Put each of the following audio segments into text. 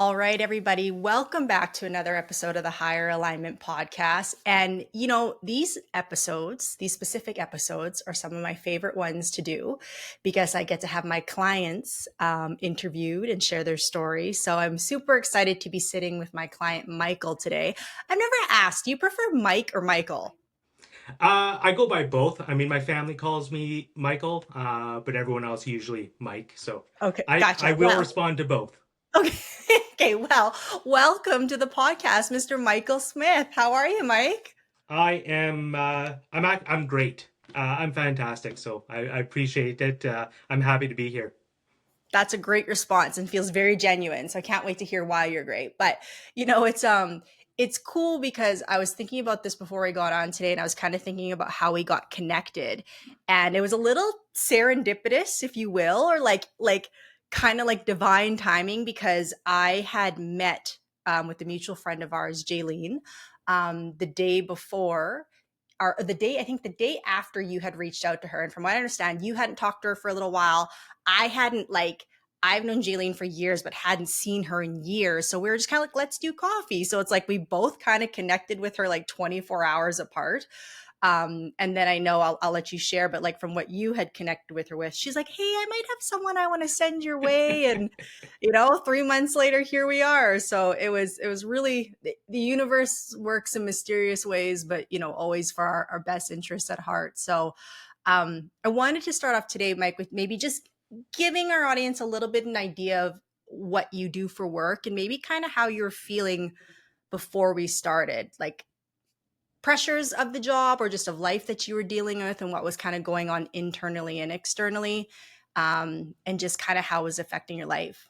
All right, everybody, welcome back to another episode of the Higher Alignment Podcast. And, these episodes, these specific episodes, are some of my favorite ones to do because I get to have my clients interviewed and share their stories. So I'm super excited to be sitting with my client, Michael, today. I've never asked, do you prefer Mike or Michael? I go by both. I mean, my family calls me Michael, but everyone else usually Mike. So Okay, I gotcha. will Well, respond to both. okay. Okay, well, welcome to the podcast, Mr. Michael Smith. How are you, Mike? I'm great. I'm fantastic. So I appreciate it. I'm happy to be here. That's a great response and feels very genuine. So I can't wait to hear why you're great. But it's cool because I was thinking about this before we got on today and I was kind of thinking about how we got connected. And it was a little serendipitous, if you will, or like kind of like divine timing because I had met with a mutual friend of ours, Jaylene, the day before or the day, I think the day after you had reached out to her. And from what I understand, you hadn't talked to her for a little while. I hadn't like, I've known Jaylene for years, but hadn't seen her in years. So we were just kind of like, let's do coffee. So it's like we both kind of connected with her like 24 hours apart. And then I know I'll let you share, but like from what you had connected with her with, she's like, hey, I might have someone I want to send your way. And, 3 months later, here we are. So it was really, the universe works in mysterious ways, but, always for our best interests at heart. So I wanted to start off today, Mike, with maybe just giving our audience a little bit an idea of what you do for work and maybe kind of how you're feeling before we started. Like, pressures of the job or just of life that you were dealing with and what was kind of going on internally and externally, and just kind of how it was affecting your life.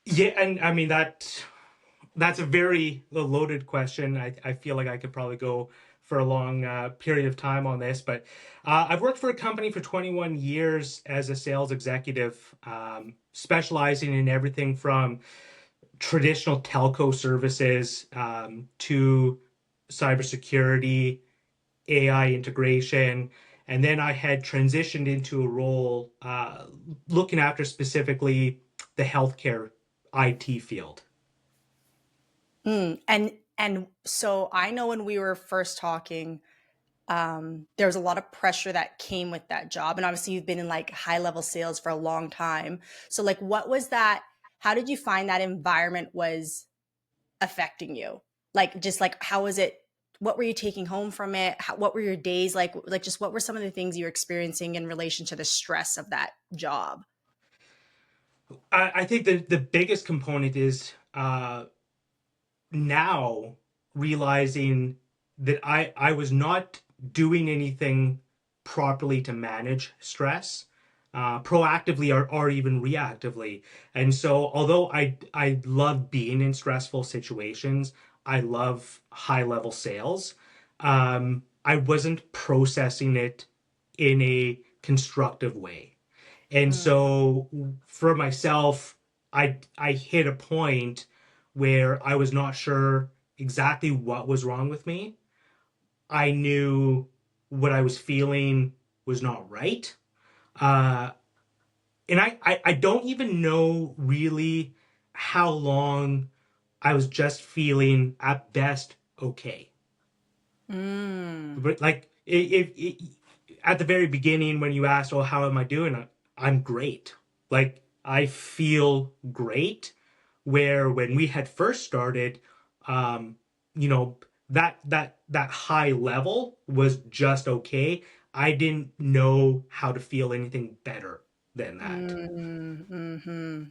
Yeah, and I mean that's a very loaded question. I feel like I could probably go for a long period of time on this, but I've worked for a company for 21 years as a sales executive, specializing in everything from traditional telco services to cybersecurity, AI integration. And then I had transitioned into a role looking after specifically the healthcare IT field. And so I know when we were first talking, there was a lot of pressure that came with that job, and obviously you've been in like high level sales for a long time. So like, what was that? How did you find that environment was affecting you? Like, just like, how was it? What were you taking home from it? What were your days like? Like, just what were some of the things you were experiencing in relation to the stress of that job? I think the biggest component is now realizing that I was not doing anything properly to manage stress, proactively or even reactively. And so although I love being in stressful situations, I love high level sales, I wasn't processing it in a constructive way. And Mm, so for myself, I hit a point where I was not sure exactly what was wrong with me. I knew what I was feeling was not right. Uh, and I don't even know really how long I was just feeling at best okay. mm, But like at the very beginning when you asked, "Oh, how am I doing?" I'm great. Like I feel great. Where when we had first started, um, you know, that high level was just okay. I didn't know how to feel anything better than that.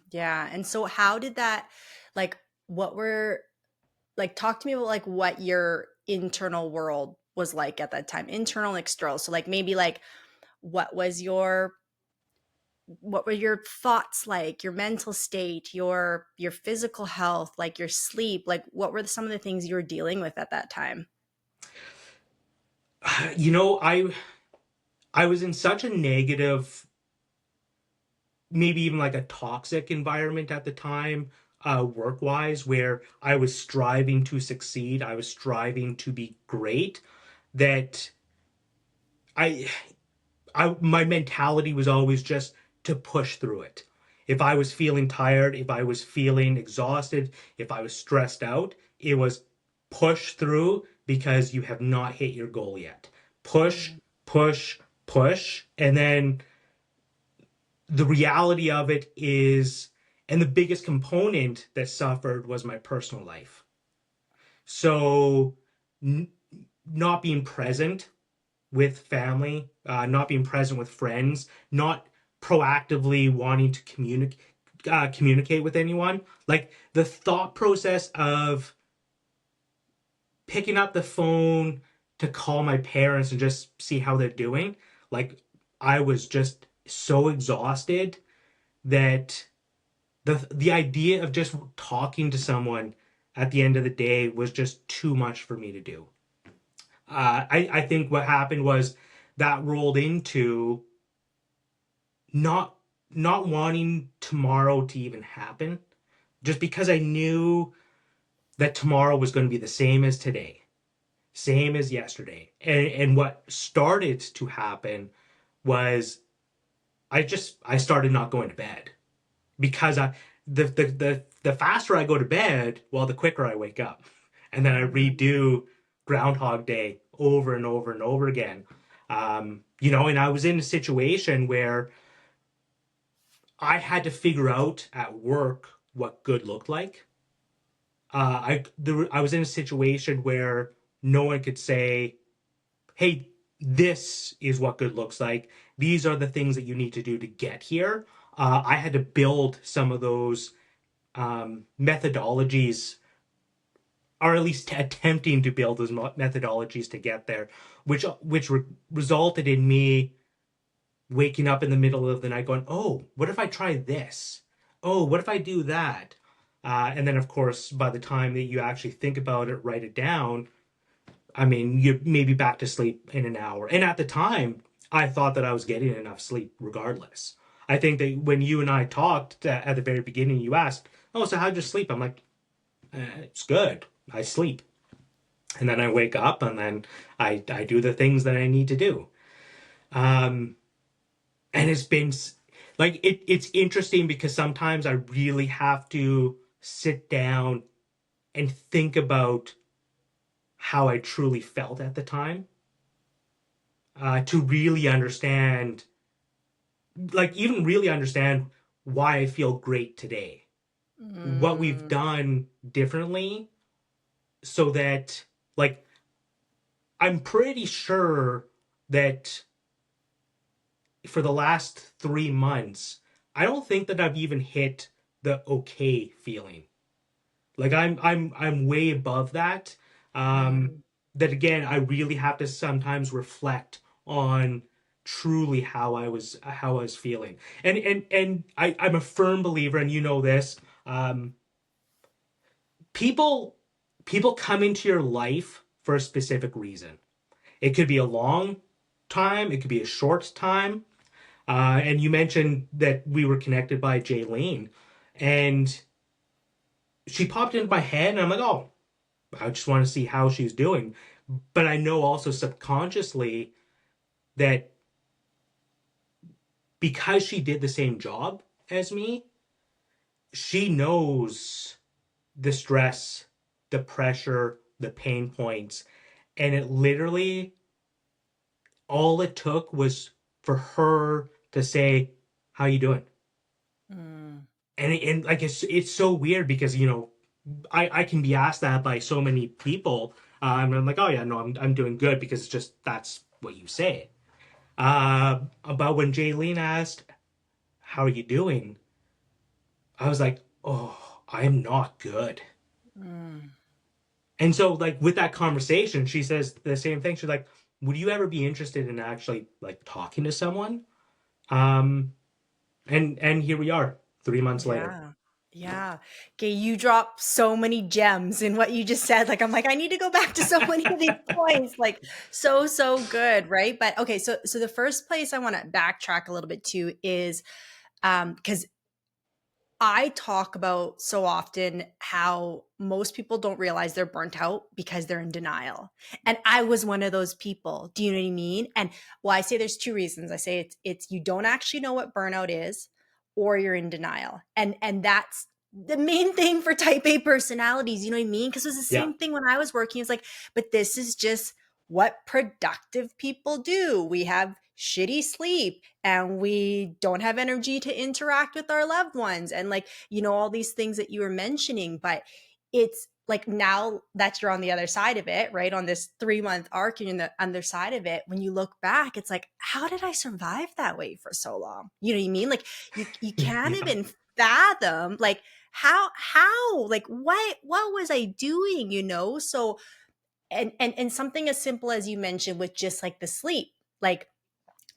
yeah. And so, how did that, like, what were, like, talk to me about like what your internal world was like at that time, internal and external. So, like, maybe like, what was your what were your thoughts like, your mental state, your physical health, like your sleep, like what were some of the things you were dealing with at that time? You know, I was in such a negative, maybe even like a toxic environment at the time, work wise, where I was striving to succeed, I was striving to be great, that I my mentality was always just to push through it. If I was feeling tired, if I was feeling exhausted, if I was stressed out, it was push through because you have not hit your goal yet. Push, Mm. push, push. And then the reality of it is, and the biggest component that suffered was my personal life. So, n- not being present with family, not being present with friends, not proactively wanting to communicate with anyone. Like the thought process of picking up the phone to call my parents and just see how they're doing. Like I was just so exhausted that the idea of just talking to someone at the end of the day was just too much for me to do. I think what happened was that rolled into not not wanting tomorrow to even happen, just because I knew that tomorrow was going to be the same as today, same as yesterday. And what started to happen was I started not going to bed because the faster I go to bed, well, the quicker I wake up. And then I Mm. redo Groundhog Day over and over and over again. And I was in a situation where I had to figure out at work what good looked like. I was in a situation where no one could say, "Hey, this is what good looks like. These are the things that you need to do to get here." I had to build some of those methodologies, or at least attempting to build those methodologies to get there, which resulted in me waking up in the middle of the night going, "Oh, what if I try this? Oh, what if I do that?" And then, of course, by the time that you actually think about it, write it down, I mean, you're maybe back to sleep in an hour. And at the time, I thought that I was getting enough sleep regardless. I think that when you and I talked at the very beginning, you asked, "Oh, so how'd you sleep?" I'm like, "It's good. I sleep." And then I wake up and then I do the things that I need to do. Um, and it's been like it's interesting because sometimes I really have to sit down and think about how I truly felt at the time, to really understand, like even really understand why I feel great today, what we've Mm. done differently, so that, like, I'm pretty sure that for the last 3 months, I don't think that I've even hit the okay feeling. Like I'm way above that. Um, Mm. that again, I really have to sometimes reflect on truly how I was feeling. I'm a firm believer, and you know this. Um, people people come into your life for a specific reason. It could be a long time, it could be a short time. And you mentioned that we were connected by Jaylene, and she popped into my head, and I'm like, oh, I just want to see how she's doing. But I know also subconsciously that because she did the same job as me, she knows the stress, the pressure, the pain points. And it literally, all it took was for her to say, "How you doing?" Mm. And like it's so weird because I can be asked that by so many people, and I'm like, "Oh yeah, no, I'm doing good," because it's just that's what you say. About when Jaylene asked, "How are you doing?" I was like, "Oh, I'm not good." Mm. And so, like, with that conversation, she says the same thing. She's like, "Would you ever be interested in actually like talking to someone?" Um, and here we are, 3 months later. Yeah. Yeah. Okay, you dropped so many gems in what you just said. Like, I'm like, I need to go back to so many of these points. Like, so, so good, right? But okay, so the first place I want to backtrack a little bit to is because I talk about so often how most people don't realize they're burnt out because they're in denial. And I was one of those people. Do you know what I mean? And well, I say there's two reasons. I say it's you don't actually know what burnout is, or you're in denial. And that's the main thing for type A personalities, you know what I mean? Because it was the Yeah. same thing when I was working. It's like, but this is just what productive people do. We have shitty sleep and we don't have energy to interact with our loved ones and like, you know, all these things that you were mentioning. But it's like now that you're on the other side of it, right? On this 3 month arc, and you're on the other side of it, when you look back, it's like, how did I survive that way for so long? You know what I mean? Like you can't Yeah. even fathom like how like what was I doing, you know? So and something as simple as you mentioned with just like the sleep, like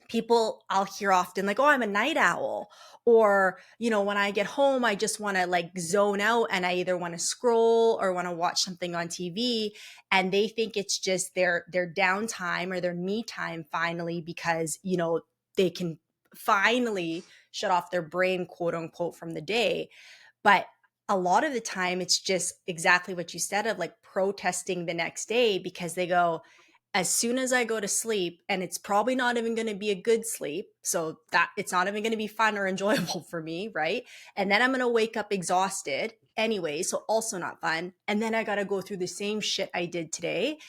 people I'll hear often like, oh, I'm a night owl. Or, you know, when I get home, I just want to like zone out and I either want to scroll or want to watch something on TV. And they think it's just their downtime or their me time finally because, you know, they can finally shut off their brain, quote unquote, from the day. But a lot of the time, it's just exactly what you said of like protesting the next day because they go, as soon as I go to sleep, and it's probably not even going to be a good sleep, so that it's not even going to be fun or enjoyable for me, right? And then I'm going to wake up exhausted anyway, so also not fun. And then I got to go through the same shit I did today.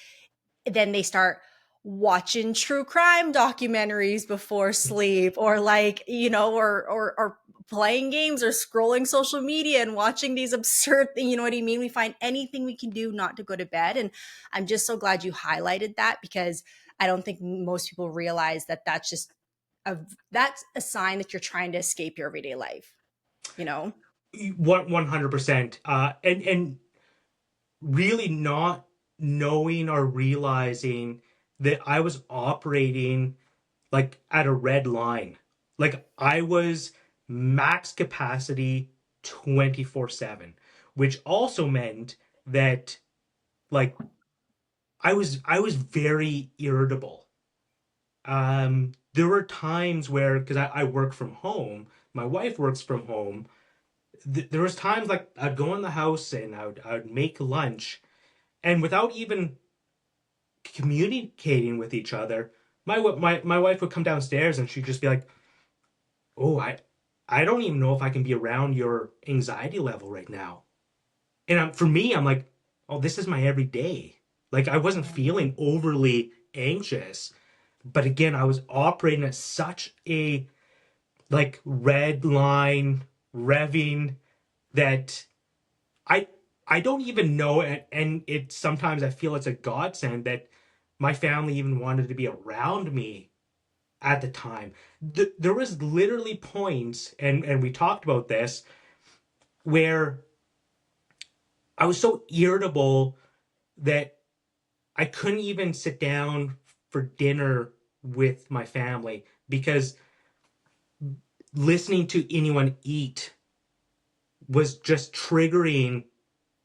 Then they start watching true crime documentaries before sleep or like, you know, or playing games or scrolling social media and watching these absurd things, you know what I mean? We find anything we can do not to go to bed. And I'm just so glad you highlighted that because I don't think most people realize that that's a sign that you're trying to escape your everyday life, you know? 100%. And really not knowing or realizing that I was operating like at a red line. Like I was max capacity 24/7, which also meant that like I was very irritable. There were times where because I work from home, my wife works from home. There was times like I'd go in the house and I would make lunch, and without even communicating with each other, my wife would come downstairs and she'd just be like, "Oh, I don't even know if I can be around your anxiety level right now." And for me, I'm like, "Oh, this is my everyday." Like I wasn't feeling overly anxious, but again, I was operating at such a like red line revving that I I don't even know, and it sometimes I feel it's a godsend that my family even wanted to be around me at the time. There was literally points, and we talked about this, where I was so irritable that I couldn't even sit down for dinner with my family because listening to anyone eat was just triggering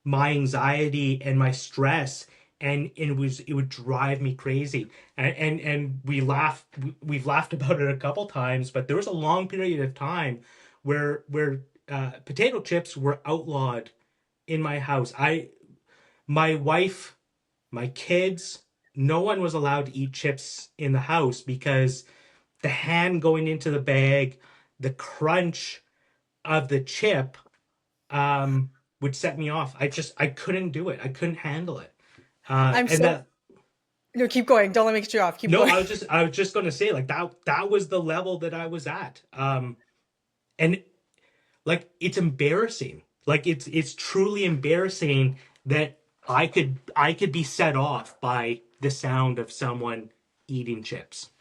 my anxiety and my stress, and it would drive me crazy. And we've laughed about it a couple times, but there was a long period of time where potato chips were outlawed in my house. My wife, my kids, no one was allowed to eat chips in the house because the hand going into the bag, the crunch of the chip, um, would set me off. I couldn't do it. I couldn't handle it. I'm And so that no, keep going. Don't let me cut you off. Keep No, going. I was just gonna say like that was the level that I was at. And like it's embarrassing. Like it's truly embarrassing that I could be set off by the sound of someone eating chips.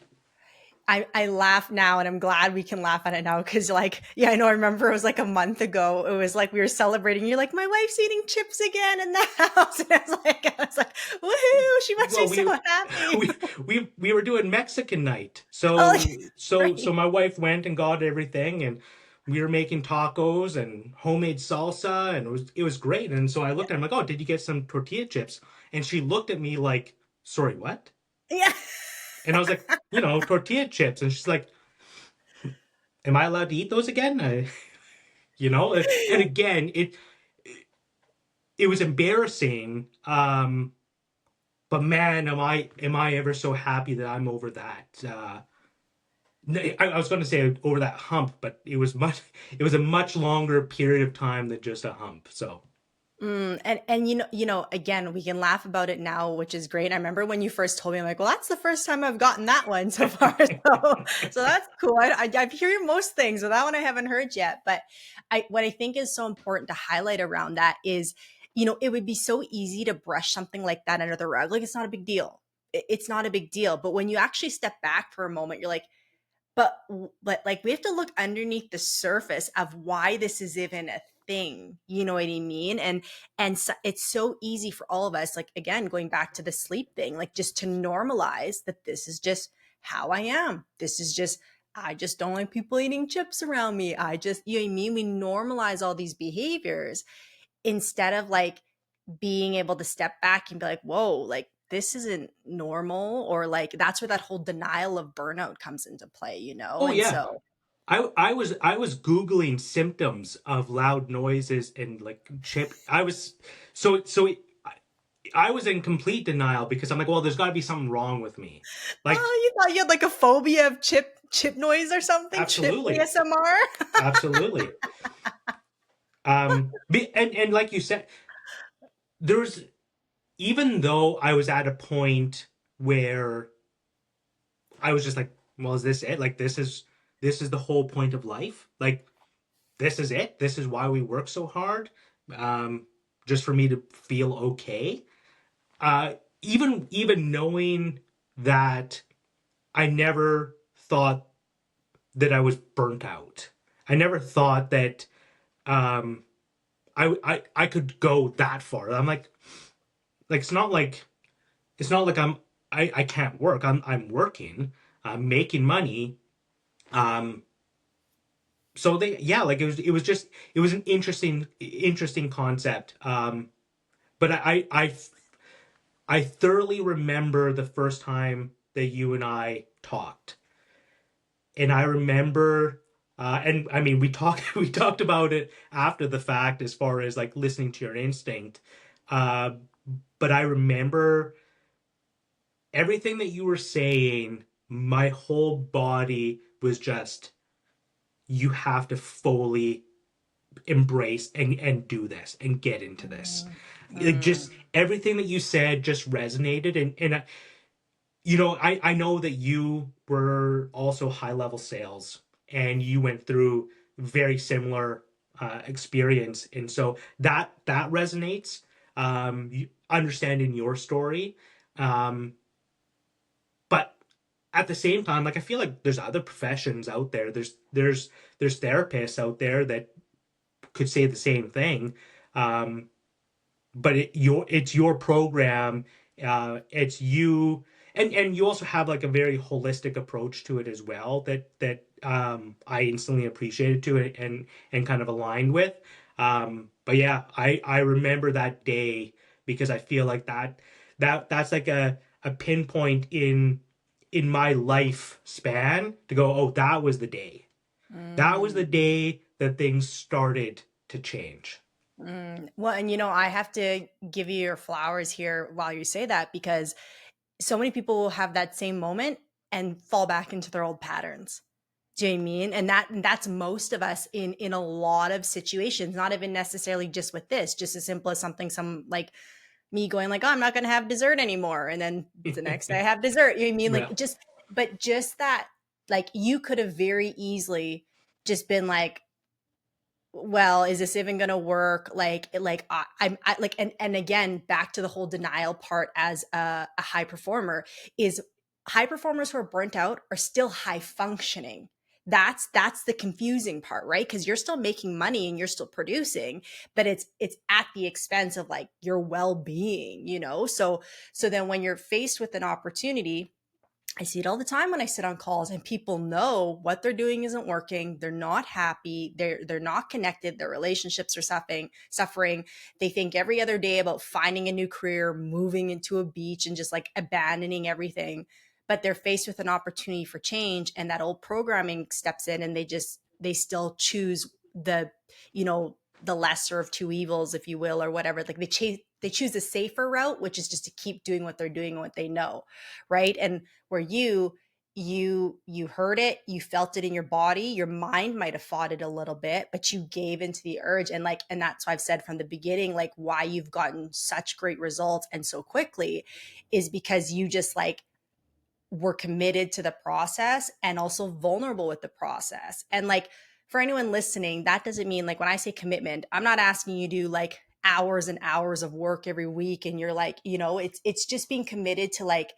I laugh now and I'm glad we can laugh at it now because like yeah I know I remember it was like a month ago it was like we were celebrating you're like my wife's eating chips again in the house and I was like woohoo she must be Well, so happy. we were doing Mexican night. Oh, So right. my wife went and got everything, and we were making tacos and homemade salsa, and it was great. And so I looked at him like, "Oh, did you get some tortilla chips?" And she looked at me like, "Sorry, what?" Yeah. And I was like, tortilla chips." And she's like, "Am I allowed to eat those again?" And again, it was embarrassing. But man, am I ever so happy that I'm over that. No, I was going to say over that hump, but it was a much longer period of time than just a hump. So, And again, we can laugh about it now, which is great. I remember when you first told me, I'm like, well, that's the first time I've gotten that one so far. So that's cool. I hear most things, so that one I haven't heard yet. But what I think is so important to highlight around that is, it would be so easy to brush something like that under the rug. Like it's not a big deal. It's not a big deal. But when you actually step back for a moment, you're like, but like we have to look underneath the surface of why this is even a thing. You know what I mean? And so it's so easy for all of us, like again, going back to the sleep thing, like just to normalize that this is just how I am. This is just I just don't like people eating chips around me. I just, you know what I mean? We normalize all these behaviors instead of like being able to step back and be like, whoa, like this isn't normal. Or like that's where that whole denial of burnout comes into play, oh And yeah, so, I was Googling symptoms of loud noises and like chip. I was in complete denial because I'm like, well, there's got to be something wrong with me. Like, oh, you thought you had like a phobia of chip noise or something, chip absolutely, ASMR. absolutely. And like you said, there's even though I was at a point where I was just like, well, is this it? Like, this is the whole point of life. Like, this is it. This is why we work so hard. Um, just for me to feel okay. Even knowing that I never thought that I was burnt out. I never thought that um, I could go that far. I'm like it's not like I can't work. I'm working. I'm making money. Um, so they yeah, like it was an interesting concept. But I thoroughly remember the first time that you and I talked, and I remember. And I mean, we talked we talked about it after the fact, as far as like listening to your instinct. Uh, but I remember everything that you were saying. My whole body was just, you have to fully embrace and do this and get into this. Mm, Like, mm, just everything that you said just resonated. And I know that you were also high level sales and you went through very similar experience, and so that resonates. Understanding your story, um, but at the same time, like, I feel like there's other professions out there. There's therapists out there that could say the same thing. Um, but it's your program. It's you, and you also have like a very holistic approach to it as well, that I instantly appreciated to it and kind of aligned with. But yeah, I remember that day because I feel like that's like a pinpoint in my life span to go, oh, that was the day. That was the mm. day that things started to change. Well, and I have to give you your flowers here while you say that, because so many people will have that same moment and fall back into their old patterns. Do you know what I mean? And that's most of us in a lot of situations, not even necessarily just with this, just as simple as something some like me going like, oh, I'm not gonna have dessert anymore. And then the next day I have dessert. You know what I mean? Yeah. Like just that, like you could have very easily just been like, well, is this even going to work? Like I'm like, and again, back to the whole denial part as a high performer is high performers who are burnt out are still high functioning. That's the confusing part, right? Because you're still making money and you're still producing, but it's at the expense of like your well-being. So then when you're faced with an opportunity, I see it all the time when I sit on calls and people know what they're doing isn't working. They're not happy. They're not connected. Their relationships are suffering. They think every other day about finding a new career, moving into a beach and just like abandoning everything. But they're faced with an opportunity for change and that old programming steps in and they still choose the lesser of two evils, if you will, or whatever. Like they choose the safer route, which is just to keep doing what they're doing and what they know. Right. And where you heard it, you felt it in your body, your mind might have fought it a little bit, but you gave into the urge. And like, and that's why I've said from the beginning, like why you've gotten such great results and so quickly is because you just like were committed to the process and also vulnerable with the process. And like for anyone listening, that doesn't mean like when I say commitment, I'm not asking you to do like hours and hours of work every week and you're like, it's just being committed to like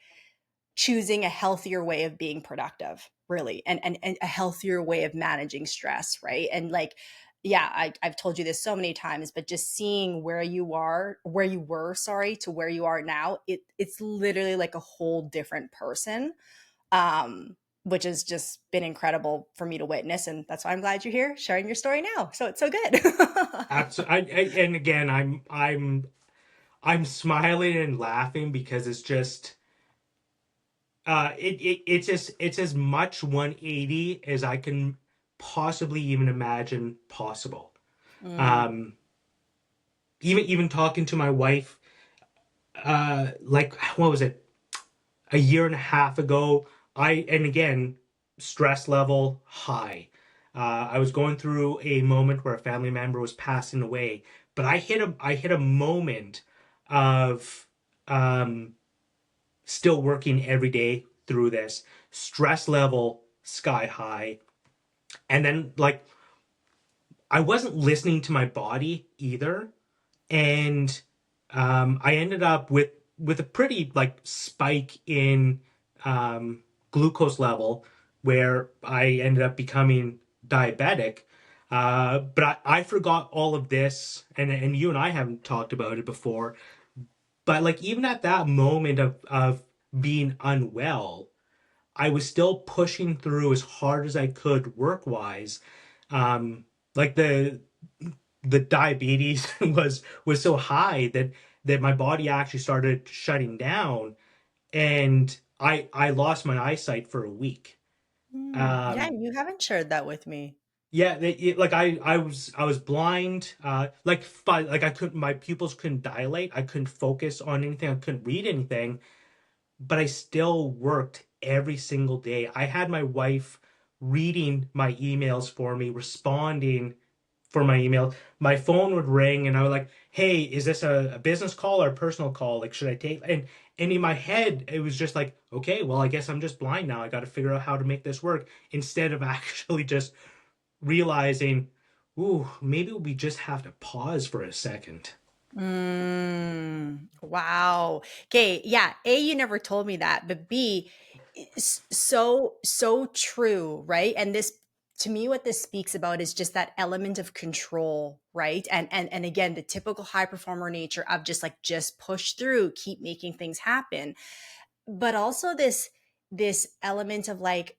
choosing a healthier way of being productive, really, and a healthier way of managing stress, right? And like, yeah, I've told you this so many times, but just seeing where you were, sorry, to where you are now, it's literally like a whole different person, which has just been incredible for me to witness, and that's why I'm glad you're here sharing your story now. So it's so good. Absolutely. And again, I'm smiling and laughing because it's just it's as much 180 as I can possibly even imagine possible. Mm, Um, even talking to my wife, like what was it, a year and a half ago, and again, stress level high. I was going through a moment where a family member was passing away, but I hit a moment of um, still working every day through this stress level sky high, and then like I wasn't listening to my body either, and I ended up with a pretty like spike in um, glucose level, where I ended up becoming diabetic. But I forgot all of this, and you and I haven't talked about it before. But like even at that moment of being unwell, I was still pushing through as hard as I could work wise. Um, like the diabetes was so high that my body actually started shutting down, and I lost my eyesight for a week. yeah, Um, you haven't shared that with me. yeah, like I was blind. Like I couldn't, my pupils couldn't dilate. I couldn't focus on anything. I couldn't read anything. But I still worked every single day. I had my wife reading my emails for me, responding for my email. My phone would ring and I was like, "Hey, is this a business call or a personal call? Like, should I take?" And in my head, it was just like, "Okay, well, I guess I'm just blind now. I got to figure out how to make this work." Instead of actually just realizing, "Ooh, maybe we just have to pause for a second." Wow. Okay. Yeah. A, you never told me that, but B, it's so true, right? And this, to me, what this speaks about is just that element of control, right? And again, the typical high performer nature of just push through, keep making things happen. But also this element of like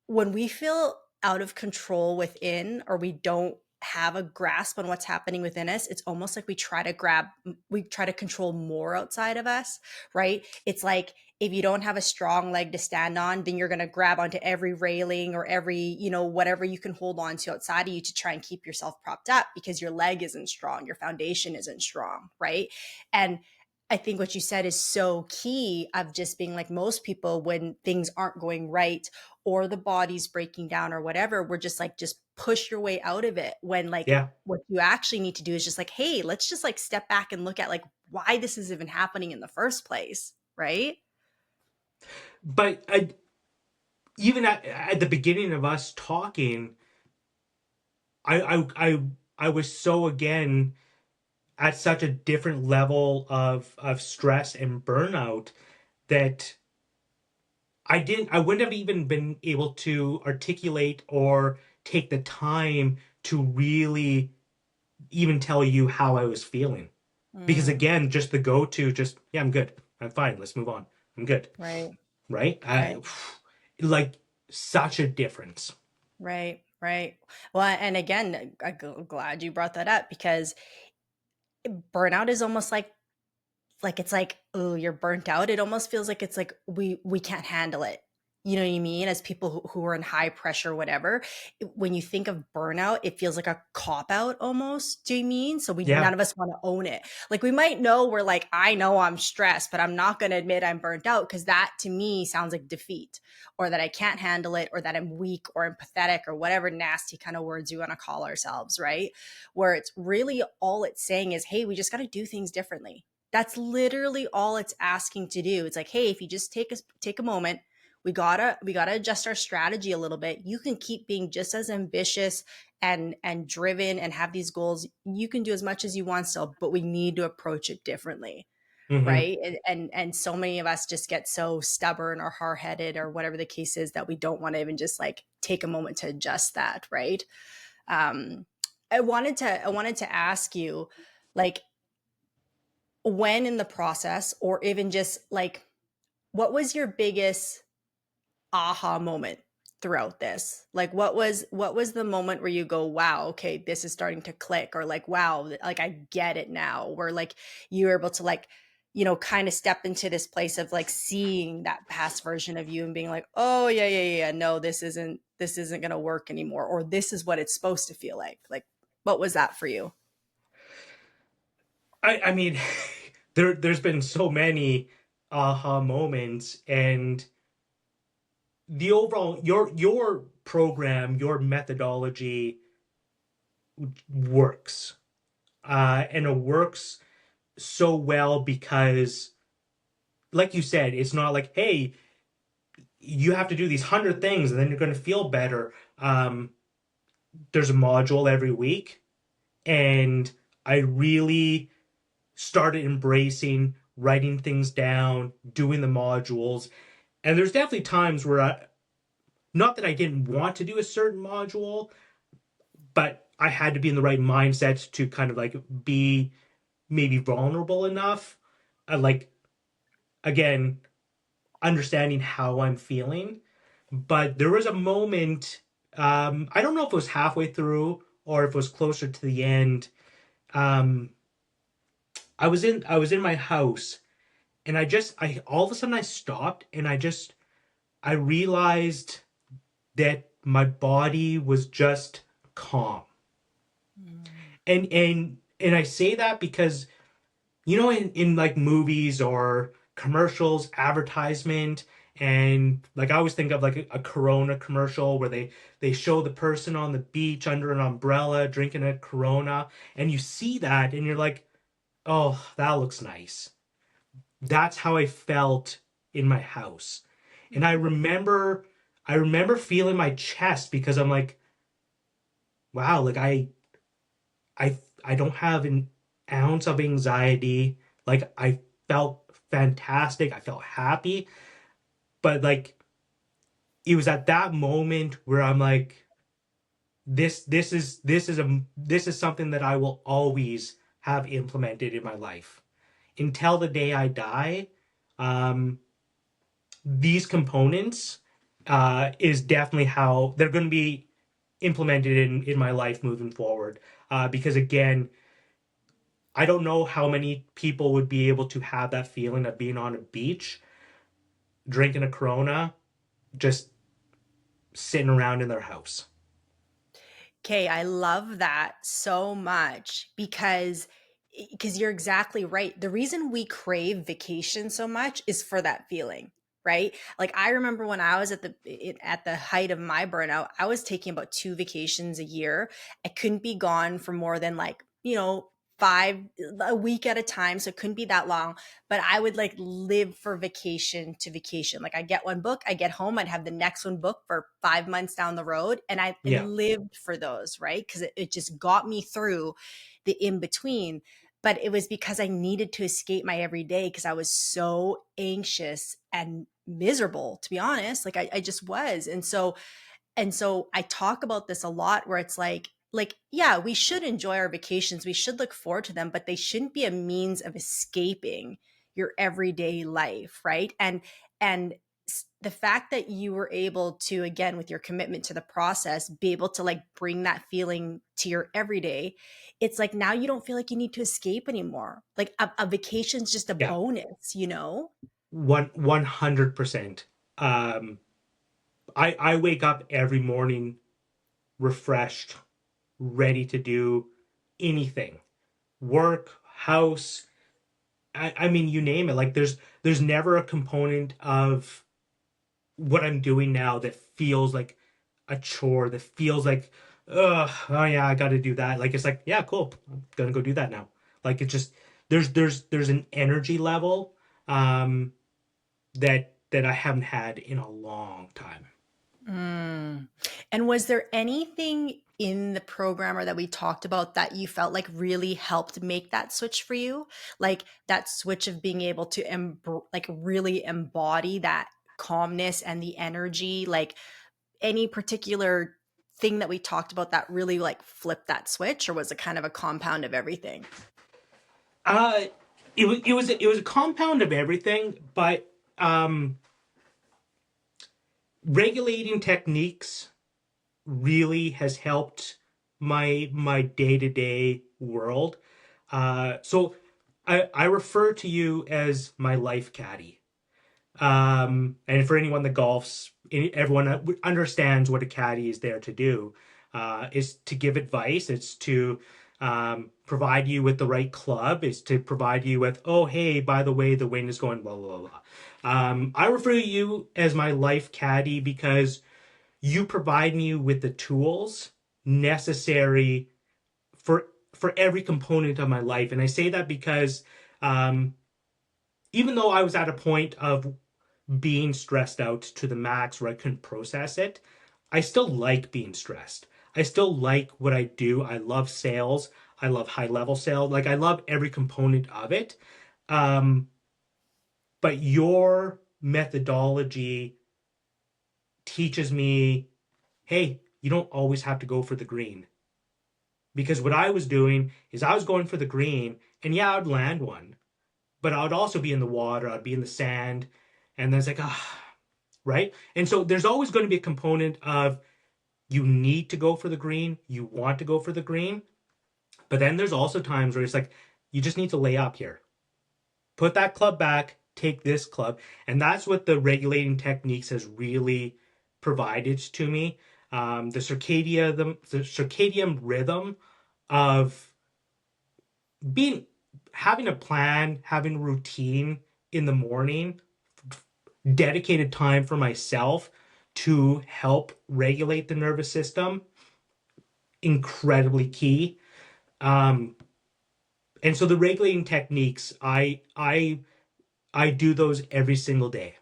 when we feel out of control within or we don't have a grasp on what's happening within us, it's almost like we try to control more outside of us, right? It's like if you don't have a strong leg to stand on, then you're going to grab onto every railing or every, whatever you can hold on to outside of you to try and keep yourself propped up because your leg isn't strong, your foundation isn't strong, right? And I think what you said is so key of just being like most people when things aren't going right or the body's breaking down or whatever, we're just like, just push your way out of it when like Yeah, what you actually need to do is just like, hey, let's just like step back and look at like why this is even happening in the first place. Right. but even at the beginning of us talking, I I I I was so again at such a different level of stress and burnout that I wouldn't have even been able to articulate or take the time to really even tell you how I was feeling. Because Mm, again, just the go to, just, yeah, I'm good. I'm fine. Let's move on. I'm good. right. Right? Right. Like such a difference. Right. Right. Well, and again, glad you brought that up because burnout is almost like it's like, oh, you're burnt out. It almost feels like it's like we can't handle it. you know what I mean, as people who are in high pressure, whatever, when you think of burnout, it feels like a cop out almost. Do you mean? So we Yeah. none of us want to own it. Like we might know we're like, I know I'm stressed, but I'm not going to admit I'm burnt out because that to me sounds like defeat or that I can't handle it or that I'm weak or empathetic or whatever nasty kind of words you want to call ourselves, right? Where it's really all it's saying is, hey, we just got to do things differently. That's literally all it's asking to do. It's like, hey, if you just take a moment, we gotta adjust our strategy a little bit. You can keep being just as ambitious and driven and have these goals. You can do as much as you want still, but we need to approach it differently, Hmm. right? And so many of us just get so stubborn or hard-headed or whatever the case is that we don't want to even just like take a moment to adjust that, right? um I wanted to ask you, like, when in the process, or even just like, what was your biggest aha moment throughout this? Like what was the moment where you go, wow, okay, this is starting to click, or like, wow, like I get it now, where like you were able to like, kind of step into this place of like seeing that past version of you and being like, oh yeah, yeah, yeah, no, this isn't going to work anymore, or this is what it's supposed to feel like. Like, what was that for you? I mean, there's been so many aha moments, and the overall your program, your methodology works, and it works so well because, like you said, it's not like, hey, you have to do these 100 things and then you're going to feel better. There's a module every week, and I really started embracing writing things down, doing the modules. And there's definitely times where not that I didn't want to do a certain module, but I had to be in the right mindset to kind of like be maybe vulnerable enough. Like, again, understanding how I'm feeling. But there was a moment, I don't know if it was halfway through or if it was closer to the end. Um, I was in my house, and I all of a sudden I stopped, and I realized that my body was just calm. Mm. And I say that because, in like movies or commercials, advertisement, and like I always think of like a Corona commercial where they show the person on the beach under an umbrella drinking a Corona, and you see that and you're like, oh, that looks nice. That's how I felt in my house. And I remember feeling my chest because I'm like, wow, like I don't have an ounce of anxiety. Like, I felt fantastic. I felt happy. But like, it was at that moment where I'm like, this is something that I will always have implemented in my life until the day I die. Um, these components is definitely how they're going to be implemented in my life moving forward. Because again, I don't know how many people would be able to have that feeling of being on a beach, drinking a Corona, just sitting around in their house. Okay, I love that so much because you're exactly right. The reason we crave vacation so much is for that feeling, right? Like I remember when I was at the height of my burnout, I was taking about 2 vacations a year. I couldn't be gone for more than like, 5 a week at a time, so it couldn't be that long, but I would like live for vacation to vacation. Like I get one book, I get home, I'd have the next one booked for 5 months down the road. And I Yeah, lived for those, right? Because it just got me through the in between. But it was because I needed to escape my everyday because I was so anxious and miserable, to be honest. Like I just was. And so I talk about this a lot where it's like yeah, we should enjoy our vacations, we should look forward to them, but they shouldn't be a means of escaping your everyday life, right? And the fact that you were able to, again, with your commitment to the process, be able to like bring that feeling to your everyday, it's like now you don't feel like you need to escape anymore. Like a vacation's just a yeah, bonus. 100%. Um, I wake up every morning refreshed, ready to do anything, work, house. I mean, you name it. Like there's never a component of what I'm doing now that feels like a chore, that feels like, oh yeah, I got to do that. Like it's like, yeah, cool, I'm gonna go do that now. Like it just there's an energy level um that I haven't had in a long time. Mm. And was there anything in the program or that we talked about that you felt like really helped make that switch for you? Like that switch of being able to like really embody that calmness and the energy, like any particular thing that we talked about that really like flipped that switch, or was it kind of a compound of everything? Uh, it was a compound of everything, but um, regulating techniques really has helped my day-to-day world. So I refer to you as my life caddy. And for anyone that golfs, everyone understands what a caddy is there to do. Is to give advice. It's to provide you with the right club. It's to provide you with, oh, hey, by the way, the wind is going blah blah blah. I refer to you as my life caddy because you provide me with the tools necessary for every component of my life. And I say that because um, even though I was at a point of being stressed out to the max where I couldn't process it, I still like being stressed. I still like what I do. I love sales. I love high level sales. Like I love every component of it. Um, but your methodology teaches me, hey, you don't always have to go for the green. Because what I was doing is I was going for the green, and yeah, I'd land one, but I would also be in the water, I'd be in the sand, and then it's like, ah, right? And so there's always going to be a component of you need to go for the green, you want to go for the green, but then there's also times where it's like, you just need to lay up here. Put that club back, take this club. And that's what the regulating techniques has really provided to me. The circadian rhythm of being having a plan, having a routine in the morning, dedicated time for myself to help regulate the nervous system, incredibly key. Um, and so the regulating techniques, I do those every single day.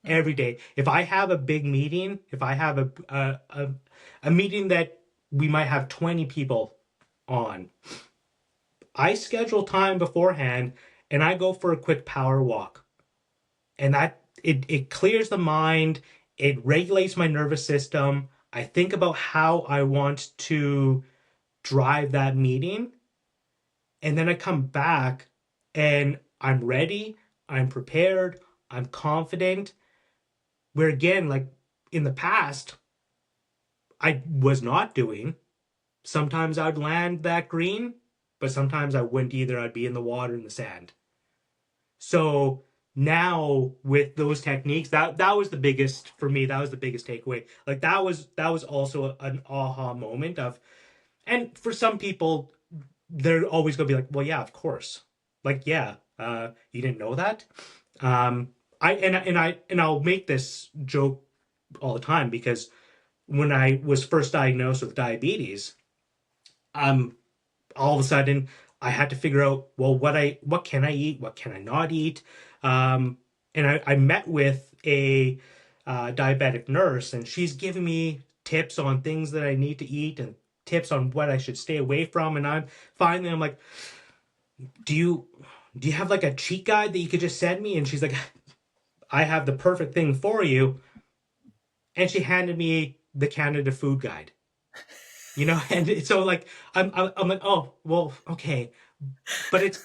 Every day. If I have a big meeting, if I have a meeting that we might have 20 people on, I schedule time beforehand and I go for a quick power walk. And that it clears the mind, it regulates my nervous system. I think about how I want to drive that meeting, and then I come back and I'm ready, I'm prepared, I'm confident. Where again, like in the past, I was not doing. Sometimes I'd land that green, but sometimes I wouldn't either. I'd be in the water in the sand. So now with those techniques, that was the biggest for me. That was the biggest takeaway. Like that was also an aha moment of, and for some people, they're always gonna be like, well, yeah, of course, like yeah, you didn't know that. I'll make this joke all the time because when I was first diagnosed with diabetes, um, all of a sudden I had to figure out, well, what can I eat, what can I not eat, and I met with a diabetic nurse, and she's giving me tips on things that I need to eat and tips on what I should stay away from. And I'm like, do you do you have like a cheat guide that you could just send me? And she's like, I have the perfect thing for you. And she handed me the Canada Food Guide. And so like I'm like, oh well, okay, but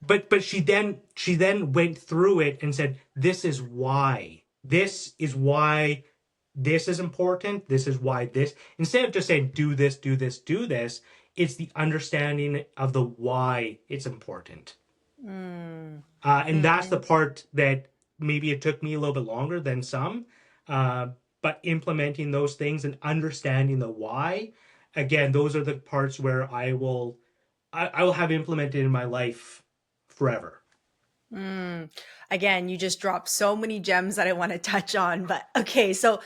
but she then went through it and said, this is why this is important, this is why this, instead of just saying do this, do this, do this, it's the understanding of the why it's important. Mm. And that's the Mm. part that maybe it took me a little bit longer than some, uh, but implementing those things and understanding the why, again, those are the parts where I will have implemented in my life forever. Mm. Again, you just dropped so many gems that I want to touch on. But okay, so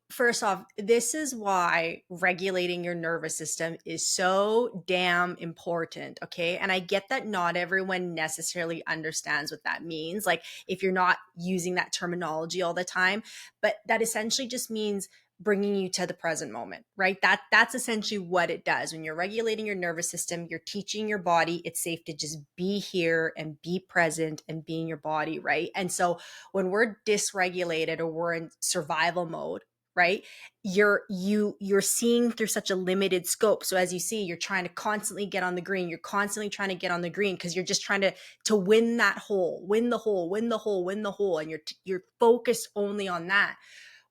first off, this is why regulating your nervous system is so damn important. Okay. And I get that not everyone necessarily understands what that means. Like if you're not using that terminology all the time, but that essentially just means bringing you to the present moment, right? That's essentially what it does. When you're regulating your nervous system, you're teaching your body it's safe to just be here and be present and be in your body, right? And so when we're dysregulated or we're in survival mode, right, you're seeing through such a limited scope. So as you see, you're trying to constantly get on the green. You're constantly trying to get on the green because you're just trying to win that hole, win the hole, win the hole, win the hole, and you're focused only on that.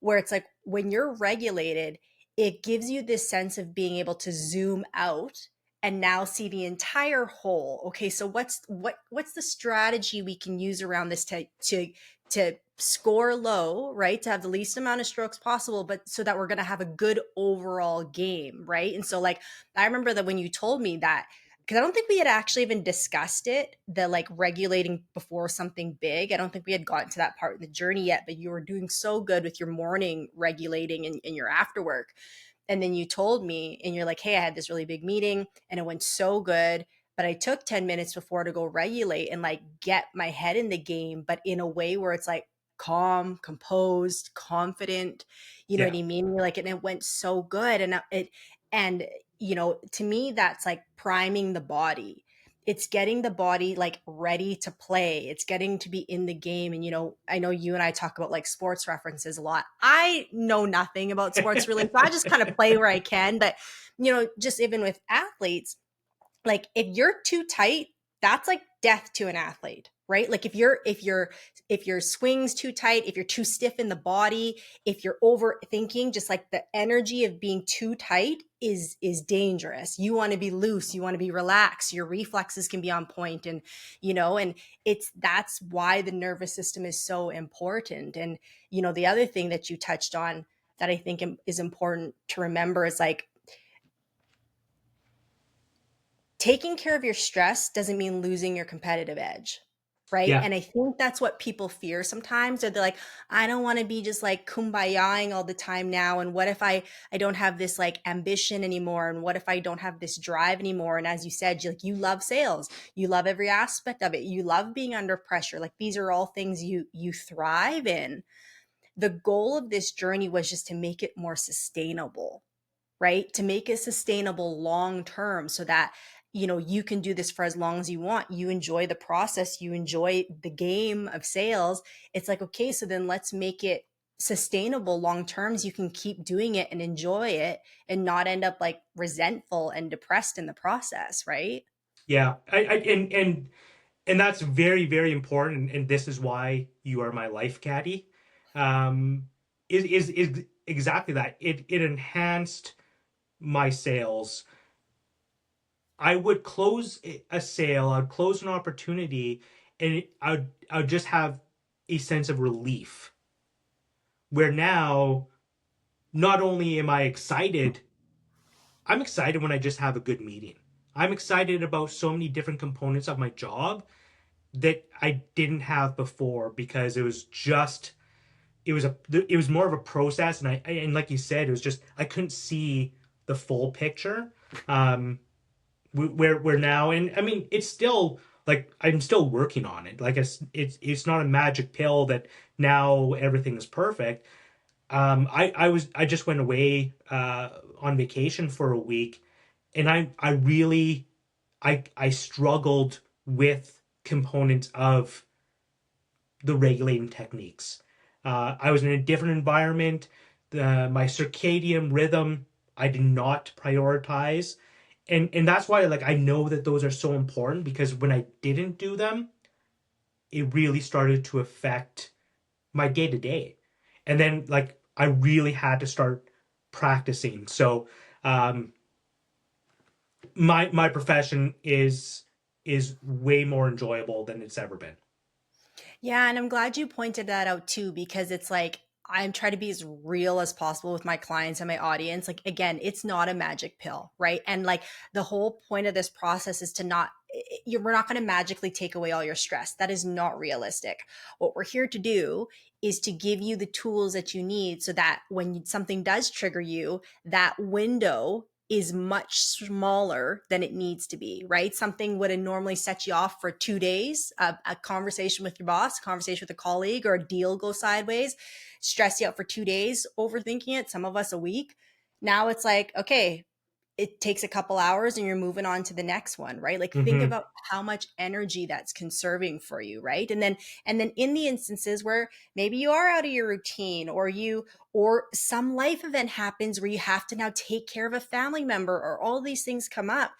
Where it's like when you're regulated, it gives you this sense of being able to zoom out and now see the entire whole. Okay, so what's the strategy we can use around this to score low, right? To have the least amount of strokes possible, but so that we're going to have a good overall game, right? And so like I remember that when you told me that, because I don't think we had actually even discussed it, the like regulating before something big. I don't think we had gotten to that part in the journey yet, but you were doing so good with your morning regulating and your after work. And then you told me, and you're like, hey, I had this really big meeting and it went so good. But I took 10 minutes before to go regulate and like get my head in the game, but in a way where it's like calm, composed, confident. You know Yeah. what I mean? You're like, and it went so good. And to me, that's like priming the body. It's getting the body like ready to play. It's getting to be in the game. And, I know you and I talk about like sports references a lot. I know nothing about sports really. So I just kind of play where I can. But, just even with athletes, like if you're too tight, that's like death to an athlete, right? Like if your swing's too tight, if you're too stiff in the body, if you're overthinking, just like the energy of being too tight is dangerous. You want to be loose, you want to be relaxed, your reflexes can be on point. And that's why the nervous system is so important. And the other thing that you touched on that I think is important to remember is like taking care of your stress doesn't mean losing your competitive edge, right? Yeah. And I think that's what people fear sometimes. Or they're like, I don't want to be just like kumbayaing all the time now. And what if I don't have this like ambition anymore? And what if I don't have this drive anymore? And as you said, you love sales, you love every aspect of it, you love being under pressure. Like these are all things you thrive in. The goal of this journey was just to make it more sustainable, right? To make it sustainable long term so that you can do this for as long as you want. You enjoy the process, you enjoy the game of sales. It's like, okay, so then let's make it sustainable long term so you can keep doing it and enjoy it and not end up like resentful and depressed in the process, right? Yeah. And that's very, very important. And this is why you are my life caddy. Um, is exactly that. It enhanced my sales. I would close a sale, I'd close an opportunity, and I would just have a sense of relief. Where now, not only am I excited, I'm excited when I just have a good meeting. I'm excited about so many different components of my job that I didn't have before because it was more of a process, and and like you said, it was just I couldn't see the full picture. Um, where now, and I mean, it's still like I'm still working on it. Like it's not a magic pill that now everything is perfect. I just went away on vacation for a week, and I really I struggled with components of the regulating techniques. I was in a different environment. My circadian rhythm I did not prioritize, and that's why like I know that those are so important because when I didn't do them, it really started to affect my day to day, and then like I really had to start practicing. So um, my profession is way more enjoyable than it's ever been. Yeah, and I'm glad you pointed that out too, because it's like I'm trying to be as real as possible with my clients and my audience. Like, again, it's not a magic pill, right? And like the whole point of this process is to not, we're not going to magically take away all your stress. That is not realistic. What we're here to do is to give you the tools that you need so that when something does trigger you, that window is much smaller than it needs to be, right? Something would have normally set you off for 2 days, a conversation with your boss, a conversation with a colleague, or a deal goes sideways, stress you out for 2 days, overthinking it, some of us a week. Now it's like, okay, it takes a couple hours and you're moving on to the next one, right? Like think Mm-hmm. about how much energy that's conserving for you, right? And then in the instances where maybe you are out of your routine, or some life event happens where you have to now take care of a family member, or all these things come up,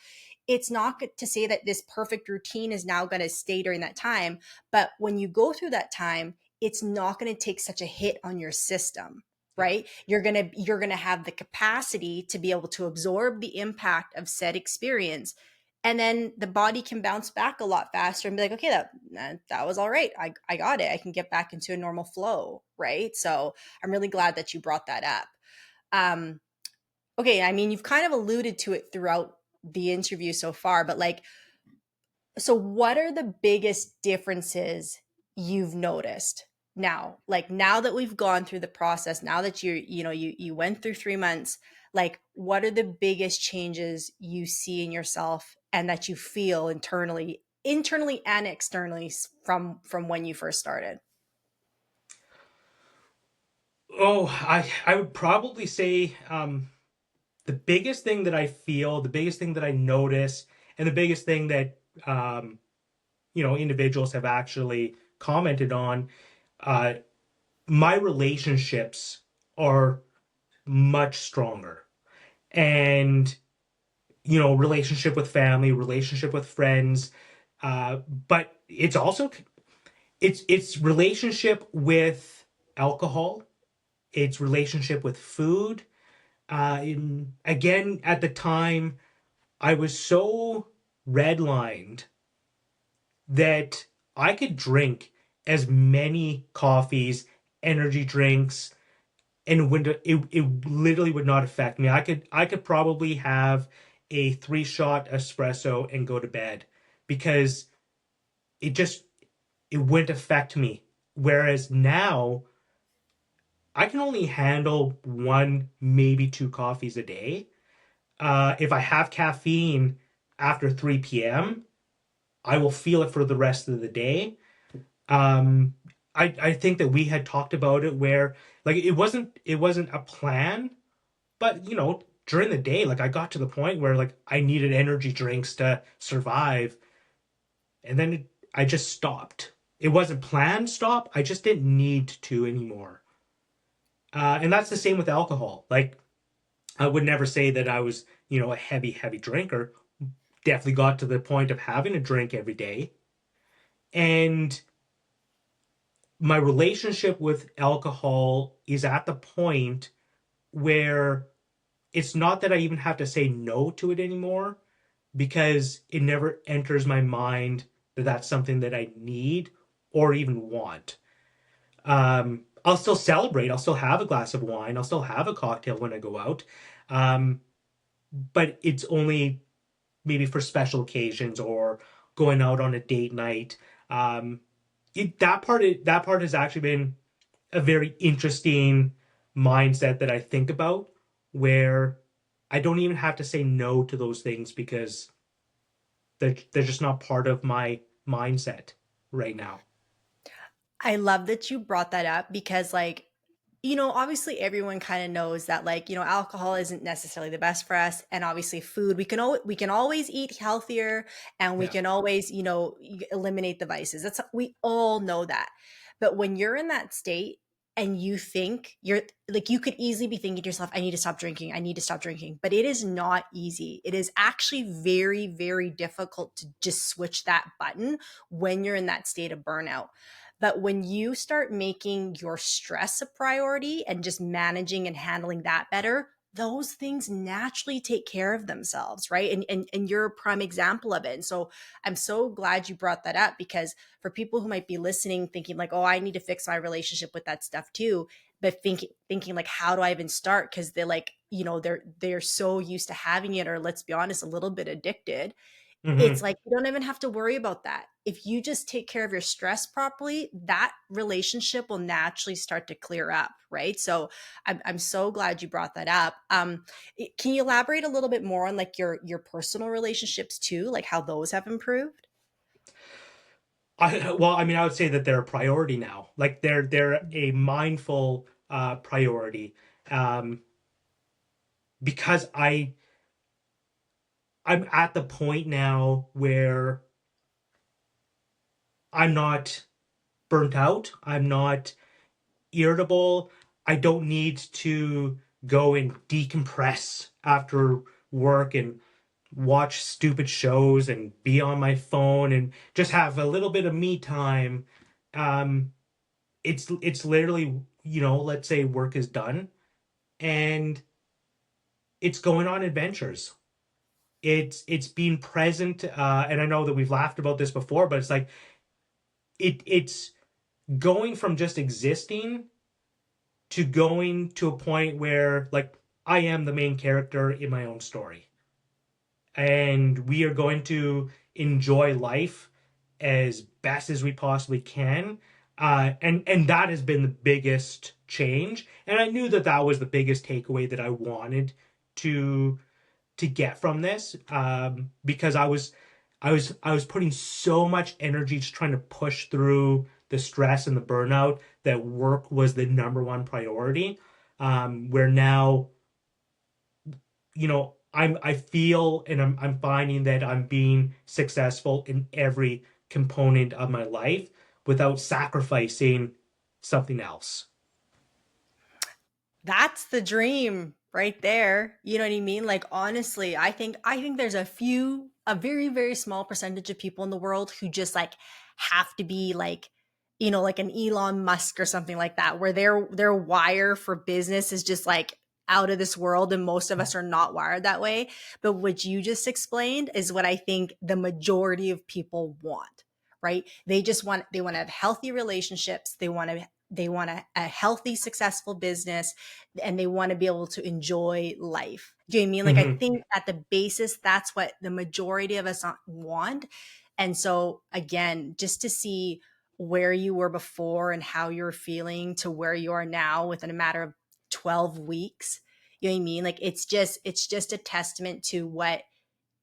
it's not good to say that this perfect routine is now going to stay during that time, but when you go through that time, it's not going to take such a hit on your system, Yeah. right? You're going to have the capacity to be able to absorb the impact of said experience, and then the body can bounce back a lot faster and be like, okay, that was all right. I got it. I can get back into a normal flow, right? So I'm really glad that you brought that up. um okay, I mean, you've kind of alluded to it throughout the interview so far, but like, so what are the biggest differences you've noticed now? Like now that we've gone through the process, now that you went through 3 months, like what are the biggest changes you see in yourself and that you feel internally and externally from when you first started? Oh, I would probably say the biggest thing that I feel, the biggest thing that I notice, and the biggest thing that um, individuals have actually commented on, uh, my relationships are much stronger, and relationship with family, relationship with friends, but it's relationship with alcohol, it's relationship with food. Again, at the time, I was so redlined that I could drink as many coffees, energy drinks, and it literally would not affect me. I could probably have a 3-shot espresso and go to bed because it just it wouldn't affect me. Whereas now I can only handle one, maybe two coffees a day. If I have caffeine after 3 p.m., I will feel it for the rest of the day. Um, I think that we had talked about it where like it wasn't a plan, but during the day, like I got to the point where like I needed energy drinks to survive, and then I just stopped. It wasn't planned stop. I just didn't need to anymore. And that's the same with alcohol. Like I would never say that I was, a heavy drinker. Definitely got to the point of having a drink every day. And my relationship with alcohol is at the point where it's not that I even have to say no to it anymore because it never enters my mind that that's something that I need or even want. I'll still celebrate. I'll still have a glass of wine. I'll still have a cocktail when I go out. Um, but it's only maybe for special occasions or going out on a date night. Um, that part has actually been a very interesting mindset that I think about, where I don't even have to say no to those things because they're just not part of my mindset right now. I love that you brought that up because, like, obviously everyone kind of knows that, like, alcohol isn't necessarily the best for us, and obviously food, we can always eat healthier, and we Yeah. can always, eliminate the vices. We all know that. But when you're in that state and you think you're like, you could easily be thinking to yourself, I need to stop drinking. I need to stop drinking. But it is not easy. It is actually very, very difficult to just switch that button when you're in that state of burnout. But when you start making your stress a priority and just managing and handling that better, those things naturally take care of themselves, right? And you're a prime example of it. And so I'm so glad you brought that up, because for people who might be listening thinking like, oh, I need to fix my relationship with that stuff too, but thinking like, how do I even start? Because they're like, they're so used to having it, or let's be honest, a little bit addicted. It's Hmm. like you don't even have to worry about that. If you just take care of your stress properly, that relationship will naturally start to clear up, right? So I'm so glad you brought that up. Can you elaborate a little bit more on like your personal relationships too, like how those have improved? Well, I mean, I would say that they're a priority now. Like they're a mindful priority, um, because I'm at the point now where I'm not burnt out. I'm not irritable. I don't need to go and decompress after work and watch stupid shows and be on my phone and just have a little bit of me time. Um, it's literally, let's say work is done and it's going on adventures. It's being present, and I know that we've laughed about this before, but it's like it's going from just existing to going to a point where like I am the main character in my own story. And we are going to enjoy life as best as we possibly can. And that has been the biggest change. And I knew that that was the biggest takeaway that I wanted to to get from this, because I was putting so much energy just trying to push through the stress and the burnout that work was the number one priority. Where now, I feel and I'm finding that I'm being successful in every component of my life without sacrificing something else. That's the dream right there. You know what I mean? Like honestly, I think there's a very very small percentage of people in the world who just like have to be like, like an Elon Musk or something like that, where their wire for business is just like out of this world, and most of us are not wired that way. But what you just explained is what I think the majority of people want, right? They want to have healthy relationships, they want a healthy, successful business, and they want to be able to enjoy life. Do you know what I mean? Like, I Hmm. think at the basis, that's what the majority of us want. And so, again, just to see where you were before and how you're feeling to where you are now within a matter of 12 weeks, you know what I mean? Like, it's just a testament to what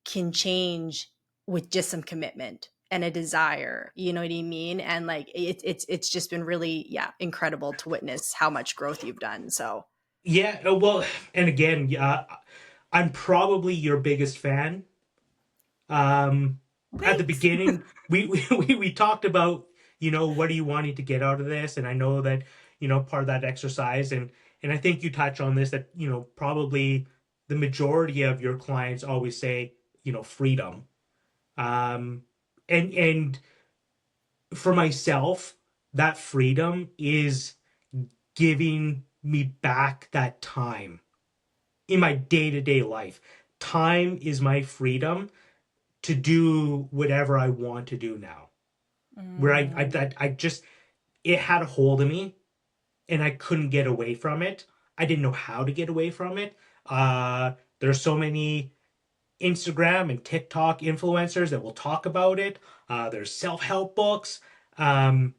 can change with just some commitment and a desire, you know what I mean? And like it's just been really, yeah, incredible to witness how much growth you've done. So Yeah, well, and again, yeah, I'm probably your biggest fan. Um, at the thanks. beginning, we talked about, what are you wanting to get out of this, and I know that, part of that exercise, and I think you touch on this that, probably the majority of your clients always say, freedom. Um, and for myself, that freedom is giving me back that time in my day-to-day life. Time is my freedom to do whatever I want to do now. Where Mm, I just, it had a hold of me and I couldn't get away from it. I didn't know how to get away from it. There's so many Instagram and TikTok influencers that will talk about it. There's self-help books. Um,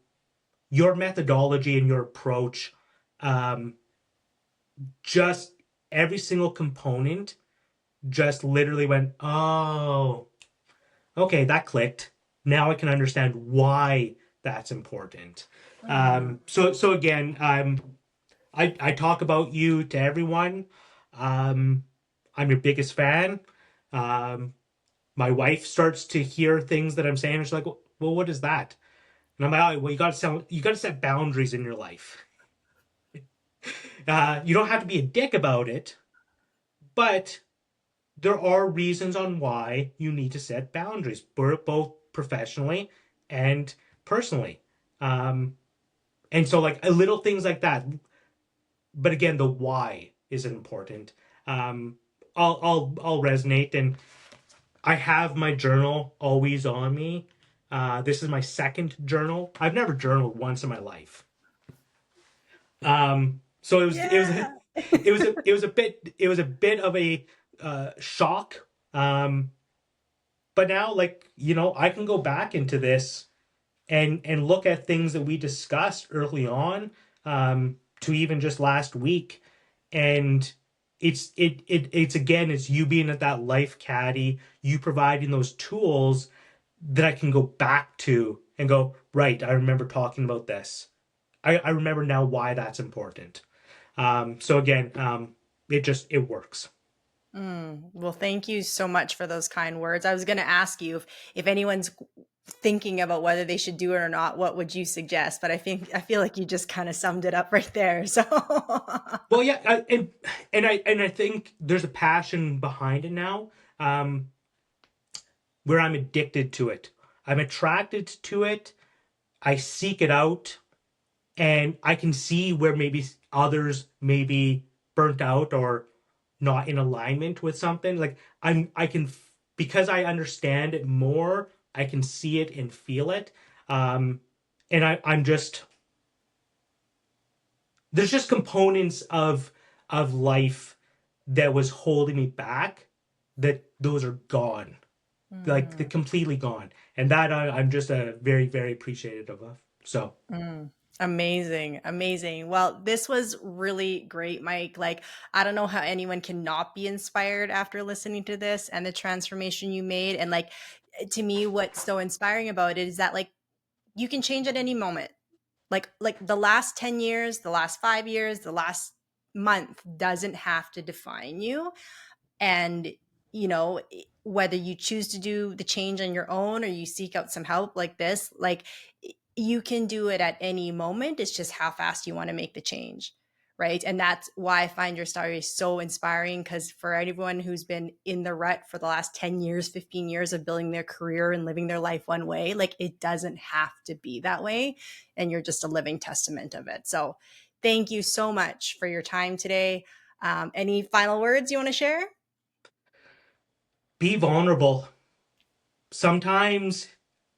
your methodology and your approach, um, just every single component just literally went, oh, okay, that clicked. Now I can understand why that's important. mm. So again, I talk about you to everyone. Um, I'm your biggest fan. Um, my wife starts to hear things that I'm saying, and she's like, "Well, what is that?" And I'm like, "Oh, well, you got to set boundaries in your life. You don't have to be a dick about it, but there are reasons on why you need to set boundaries, both professionally and personally. Um, and so, like little things like that. But again, the why is important. Um, I'll resonate, and I have my journal always on me. This is my second journal. I've never journaled once in my life. So Yeah. it was a bit of a shock. But now, like, I can go back into this and look at things that we discussed early on, to even just last week, and it's again, it's you being at that life caddy, you providing those tools that I can go back to and go, right, I remember talking about this. I remember now why that's important. So again, it works. Well, thank you so much for those kind words. I was going to ask you if anyone's thinking about whether they should do it or not, what would you suggest? But I feel like you just kind of summed it up right there. So, Well, yeah, and I think there's a passion behind it now, where I'm addicted to it. I'm attracted to it. I seek it out, and I can see where maybe others may be burnt out or not in alignment with something. Like I can, because I understand it more, I can see it and feel it. Um, and I'm just, there's just components of life that was holding me back, that those are gone, like they're mm, completely gone, and that I'm just very very appreciative of. So amazing, amazing. Well, this was really great, Mike. Like, I don't know how anyone can not be inspired after listening to this and the transformation you made. And like, to me, what's so inspiring about it is that like you can change at any moment. Like the last 10 years, the last 5 years, the last month doesn't have to define you. And whether you choose to do the change on your own or you seek out some help like this, like you can do it at any moment. It's just how fast you want to make the change, right? And that's why I find your story so inspiring, because for anyone who's been in the rut for the last 10 years, 15 years of building their career and living their life one way, like it doesn't have to be that way, and you're just a living testament of it. So thank you so much for your time today. Any final words you want to share? be vulnerable. Sometimes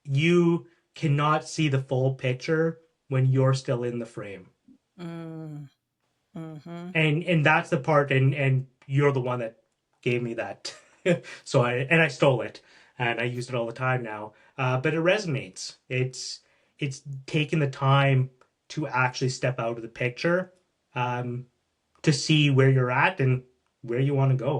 you cannot see the full picture when you're still in the frame, Mm, mhm. and that's the part, and you're the one that gave me that. So I stole it, and I use it all the time now, but it resonates. It's taking the time to actually step out of the picture, um, to see where you're at and where you want to go.